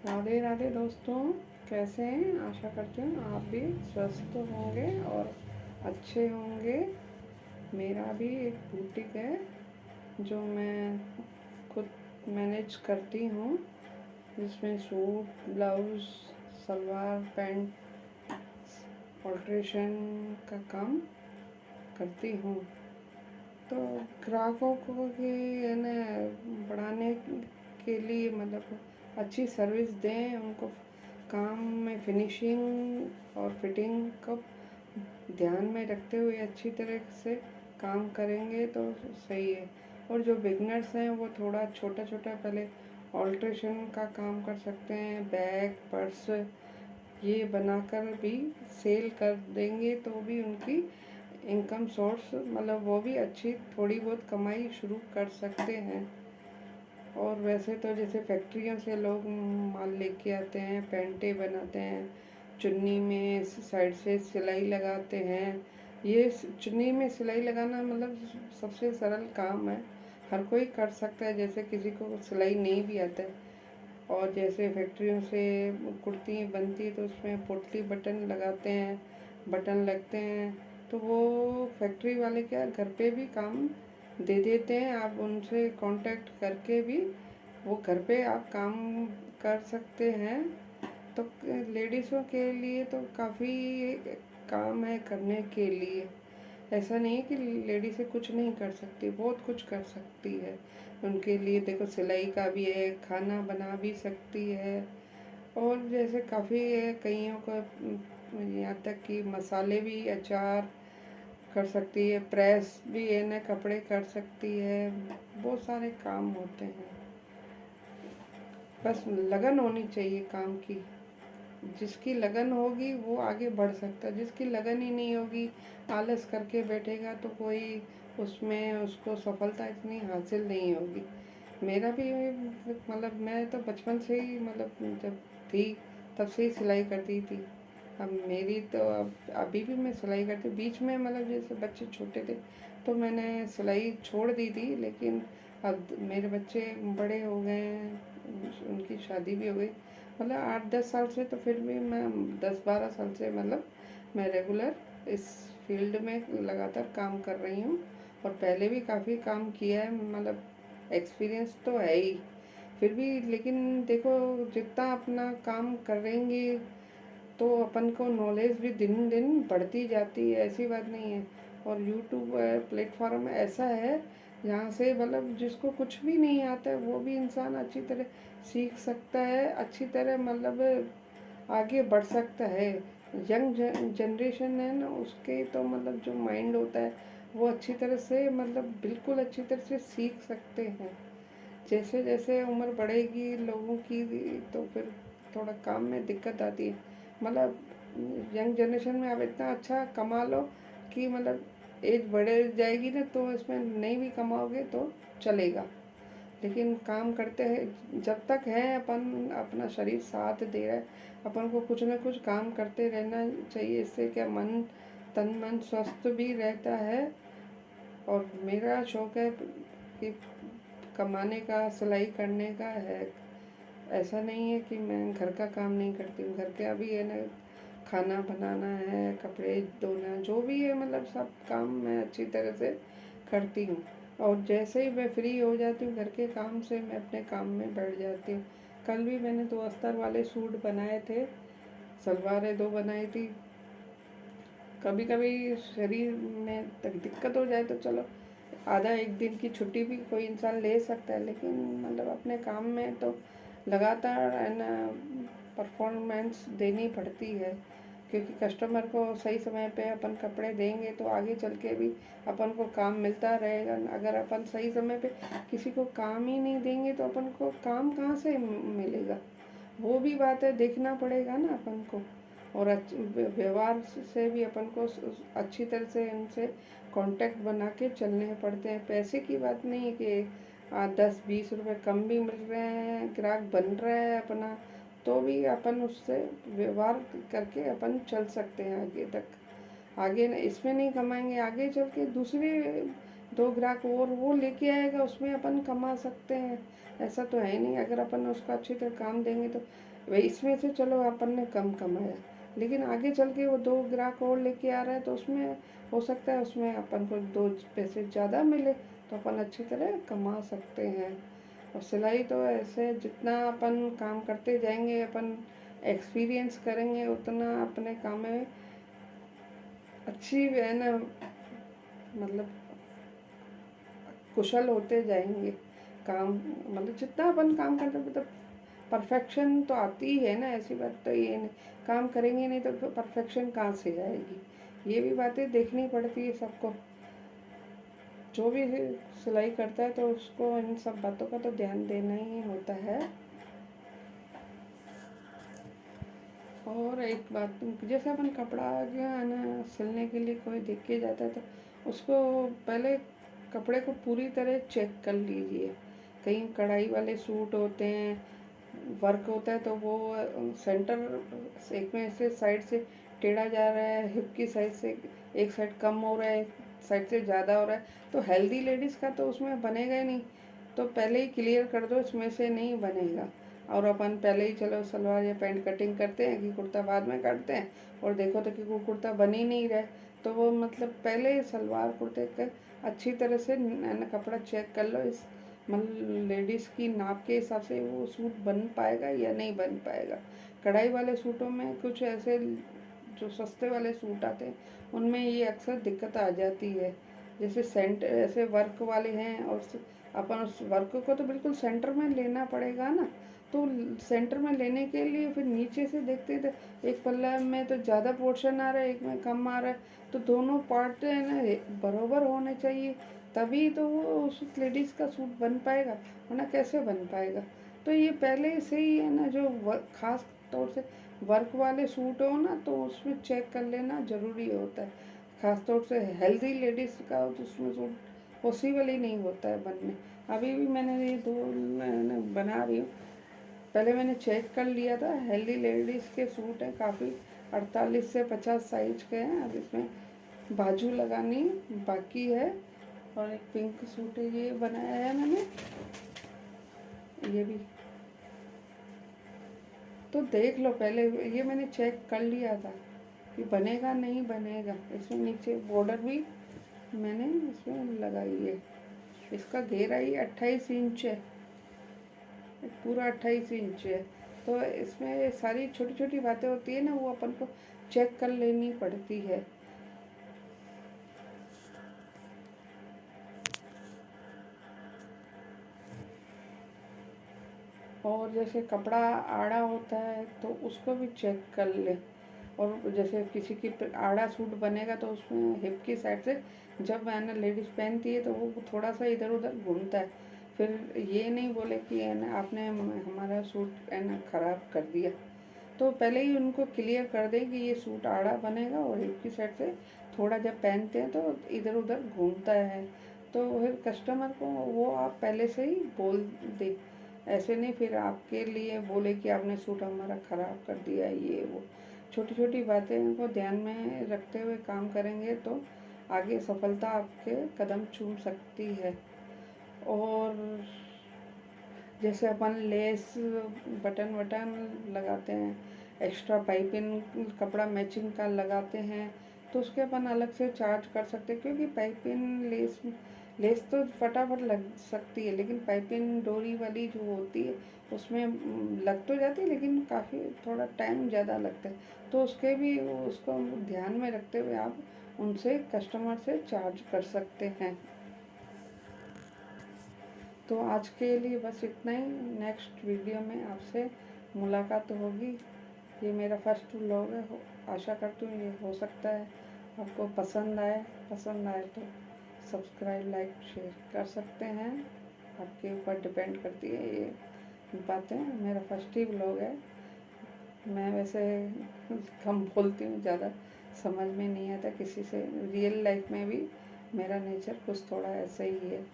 राधे राधे दोस्तों, कैसे हैं? आशा करती हूँ आप भी स्वस्थ होंगे और अच्छे होंगे। मेरा भी एक बुटीक है जो मैं खुद मैनेज करती हूँ, जिसमें suit, blouse, salwar, pant alteration का काम करती हूँ। तो ग्राहकों को कि न बढ़ाने के लिए मतलब अच्छी सर्विस दें उनको, काम में फिनिशिंग और फिटिंग को ध्यान में रखते हुए अच्छी तरह से काम करेंगे तो सही है। और जो बिगनर्स हैं वो थोड़ा छोटा छोटा पहले ऑल्ट्रेशन का काम कर सकते हैं। बैग, पर्स ये बनाकर भी सेल कर देंगे तो भी उनकी इनकम सोर्स मतलब वो भी अच्छी थोड़ी बहुत कमाई शुरू कर सकते हैं। और वैसे तो जैसे फैक्ट्रियों से लोग माल लेके आते हैं, पैंटें बनाते हैं, चुन्नी में साइड से सिलाई लगाते हैं। ये चुन्नी में सिलाई लगाना मतलब सबसे सरल काम है, हर कोई कर सकता है। जैसे किसी को सिलाई नहीं भी आता है, और जैसे फैक्ट्रियों से कुर्ती बनती है तो उसमें पोटली बटन लगाते हैं, बटन लगते हैं, तो वो फैक्ट्री वाले क्या घर पे भी काम दे देते हैं। आप उनसे कांटेक्ट करके भी वो घर पे आप काम कर सकते हैं। तो लेडीज़ों के लिए तो काफ़ी काम है करने के लिए। ऐसा नहीं है कि लेडीज़ें कुछ नहीं कर सकती, बहुत कुछ कर सकती है। उनके लिए देखो सिलाई का भी है, खाना बना भी सकती है, और जैसे काफ़ी है कईयों को यहाँ तक कि मसाले भी, अचार कर सकती है, प्रेस भी है ना, कपड़े कर सकती है। बहुत सारे काम होते हैं, बस लगन होनी चाहिए काम की। जिसकी लगन होगी वो आगे बढ़ सकता है, जिसकी लगन ही नहीं होगी, आलस करके बैठेगा तो कोई उसमें उसको सफलता इतनी हासिल नहीं होगी। मेरा भी मतलब मैं तो बचपन से ही मतलब जब थी तब से ही सिलाई करती थी। अब मेरी तो अब अभी भी मैं सिलाई करती, बीच में मतलब जैसे बच्चे छोटे थे तो मैंने सिलाई छोड़ दी थी, लेकिन अब मेरे बच्चे बड़े हो गए हैं, उनकी शादी भी हो गई, मतलब 8-10 साल से, तो फिर भी मैं 10-12 साल से मतलब मैं रेगुलर इस फील्ड में लगातार काम कर रही हूँ। और पहले भी काफ़ी काम किया है, मतलब एक्सपीरियंस तो है ही। फिर भी लेकिन देखो, जितना अपना काम करेंगे तो अपन को नॉलेज भी दिन दिन बढ़ती जाती है, ऐसी बात नहीं है। और यूट्यूब प्लेटफॉर्म ऐसा है जहाँ से मतलब जिसको कुछ भी नहीं आता है वो भी इंसान अच्छी तरह सीख सकता है, अच्छी तरह मतलब आगे बढ़ सकता है। यंग जनरेशन है ना, उसके तो मतलब जो माइंड होता है वो अच्छी तरह से मतलब बिल्कुल अच्छी तरह से सीख सकते हैं। जैसे जैसे उम्र बढ़ेगी लोगों की तो फिर थोड़ा काम में दिक्कत आती है। मतलब यंग जनरेशन में आप इतना अच्छा कमा लो कि मतलब एज बढ़ जाएगी ना तो इसमें नहीं भी कमाओगे तो चलेगा। लेकिन काम करते हैं जब तक है, अपन अपना शरीर साथ दे रहा है, अपन को कुछ ना कुछ काम करते रहना चाहिए। इससे क्या तन मन स्वस्थ भी रहता है। और मेरा शौक है कि कमाने का, सिलाई करने का है। ऐसा नहीं है कि मैं घर का काम नहीं करती हूँ, घर के अभी है ना, खाना बनाना है, कपड़े धोना, जो भी है मतलब सब काम मैं अच्छी तरह से करती हूँ। और जैसे ही मैं फ्री हो जाती हूँ घर के काम से, मैं अपने काम में बैठ जाती हूँ। कल भी मैंने 2 अस्तर वाले सूट बनाए थे, सलवारें 2 बनाई थी। कभी कभी शरीर में तक दिक्कत हो जाए तो चलो आधा एक दिन की छुट्टी भी कोई इंसान ले सकता है, लेकिन मतलब अपने काम में तो लगातार है ना परफॉर्मेंस देनी पड़ती है। क्योंकि कस्टमर को सही समय पे अपन कपड़े देंगे तो आगे चल के भी अपन को काम मिलता रहेगा। अगर अपन सही समय पे किसी को काम ही नहीं देंगे तो अपन को काम कहाँ से मिलेगा? वो भी बात है, देखना पड़ेगा ना अपन को। और व्यवहार से भी अपन को अच्छी तरह से इनसे कांटेक्ट बना के चलने पड़ते हैं। पैसे की बात नहीं है कि 10-20 रुपए कम भी मिल रहे हैं, ग्राहक बन रहा है अपना, तो भी अपन उससे व्यवहार करके अपन चल सकते हैं आगे तक। आगे इसमें नहीं कमाएंगे, आगे चल के दूसरे 2 ग्राहक और वो लेके आएगा, उसमें अपन कमा सकते हैं। ऐसा तो है नहीं, अगर अपन उसको अच्छी तरह काम देंगे तो वही इसमें से चलो अपन ने कम कमाया, लेकिन आगे चल के वो 2 ग्राहक और लेके आ रहा है तो उसमें हो सकता है उसमें अपन को 2 पैसे ज़्यादा मिले, तो अपन अच्छी तरह कमा सकते हैं। और सिलाई तो ऐसे जितना अपन काम करते जाएंगे, अपन एक्सपीरियंस करेंगे, उतना अपने काम में अच्छी है ना, मतलब कुशल होते जाएंगे। काम मतलब जितना अपन काम करते मतलब परफेक्शन तो आती ही है ना, ऐसी बात तो ये नहीं। काम करेंगे नहीं तो परफेक्शन कहाँ से आएगी, ये भी बातें देखनी पड़ती है सबको। जो भी सिलाई करता है तो उसको इन सब बातों का तो ध्यान देना ही होता है। और एक बात, जैसे अपन कपड़ा जो है ना सिलने के लिए कोई देख के जाता है तो उसको पहले कपड़े को पूरी तरह चेक कर लीजिए। कहीं कढ़ाई वाले सूट होते हैं, वर्क होता है तो वो सेंटर एक में से साइड से टेढ़ा जा रहा है, हिप की साइड से एक साइड कम हो रहा है, एक साइड से ज़्यादा हो रहा है, तो हेल्दी लेडीज़ का तो उसमें बनेगा ही नहीं। तो पहले ही क्लियर कर दो, इसमें से नहीं बनेगा। और अपन पहले ही चलो सलवार या पैंट कटिंग करते हैं कि कुर्ता बाद में काटते हैं, और देखो तो कि वो कुर्ता बन ही नहीं रहा है, तो वो मतलब पहले सलवार कुर्ते का अच्छी तरह से कपड़ा चेक कर लो, इस मतलब लेडीज़ की नाप के हिसाब से वो सूट बन पाएगा या नहीं बन पाएगा। कढ़ाई वाले सूटों में कुछ ऐसे जो सस्ते वाले सूट आते हैं उनमें ये अक्सर दिक्कत आ जाती है। जैसे ऐसे वर्क वाले हैं और अपन उस वर्क को तो बिल्कुल सेंटर में लेना पड़ेगा ना, तो सेंटर में लेने के लिए फिर नीचे से देखते थे एक पल्ला में तो ज़्यादा पोर्शन आ रहा है, एक में कम आ रहा है, तो दोनों पार्ट है ना बराबर होने चाहिए, तभी तो वो उस लेडीज़ का सूट बन पाएगा, वरना कैसे बन पाएगा। तो ये पहले से ही है ना, जो खास तौर से वर्क वाले सूट हो ना तो उसमें चेक कर लेना ज़रूरी होता है। खास तौर से हेल्दी लेडीज़ का तो उसमें सूट पॉसिबल ही नहीं होता है बनने। अभी भी मैंने ये दो मैंने बना रही हूँ, पहले मैंने चेक कर लिया था, हेल्दी लेडीज़ के सूट हैं काफ़ी, 48 से 50 साइज के हैं। अब इसमें बाजू लगानी बाकी है, और एक पिंक सूट है ये बनाया है मैंने, ये भी तो देख लो। पहले ये मैंने चेक कर लिया था कि बनेगा नहीं बनेगा। इसमें नीचे बॉर्डर भी मैंने इसमें लगाई है, इसका घेरा ही 28 इंच है, पूरा 28 इंच है। तो इसमें सारी छोटी छोटी बातें होती है ना, वो अपन को चेक कर लेनी पड़ती है। और जैसे कपड़ा आड़ा होता है तो उसको भी चेक कर ले। और जैसे किसी की आड़ा सूट बनेगा तो उसमें हिप की साइड से जब है ना लेडीज़ पहनती है तो वो थोड़ा सा इधर उधर घूमता है, फिर ये नहीं बोले कि है ना आपने हमारा सूट है ना ख़राब कर दिया। तो पहले ही उनको क्लियर कर दें कि ये सूट आड़ा बनेगा और हिप की साइड से थोड़ा जब पहनते हैं तो इधर उधर घूमता है, तो फिर कस्टमर को वो आप पहले से ही बोल दें। ऐसे नहीं फिर आपके लिए बोले कि आपने सूट हमारा ख़राब कर दिया, ये वो छोटी छोटी बातें को ध्यान में रखते हुए काम करेंगे तो आगे सफलता आपके कदम चूम सकती है। और जैसे अपन लेस बटन वटन लगाते हैं, एक्स्ट्रा पाइपिंग कपड़ा मैचिंग का लगाते हैं, तो उसके अपन अलग से चार्ज कर सकते हैं, क्योंकि पाइपिंग लेस लेस तो फटाफट लग सकती है, लेकिन पाइपिंग डोरी वाली जो होती है उसमें लग तो जाती है लेकिन काफ़ी थोड़ा टाइम ज़्यादा लगता है, तो उसके भी उसको ध्यान में रखते हुए आप उनसे कस्टमर से चार्ज कर सकते हैं। तो आज के लिए बस इतना ही। नेक्स्ट वीडियो में आपसे मुलाकात होगी। ये मेरा फर्स्ट व्लॉग है, आशा करती हूँ ये हो सकता है आपको पसंद आए तो सब्सक्राइब लाइक शेयर कर सकते हैं, आपके ऊपर डिपेंड करती है ये बातें। मेरा फर्स्ट ही व्लॉग है, मैं वैसे कम बोलती हूँ, ज़्यादा समझ में नहीं आता किसी से, रियल लाइफ में भी मेरा नेचर कुछ थोड़ा ऐसा ही है।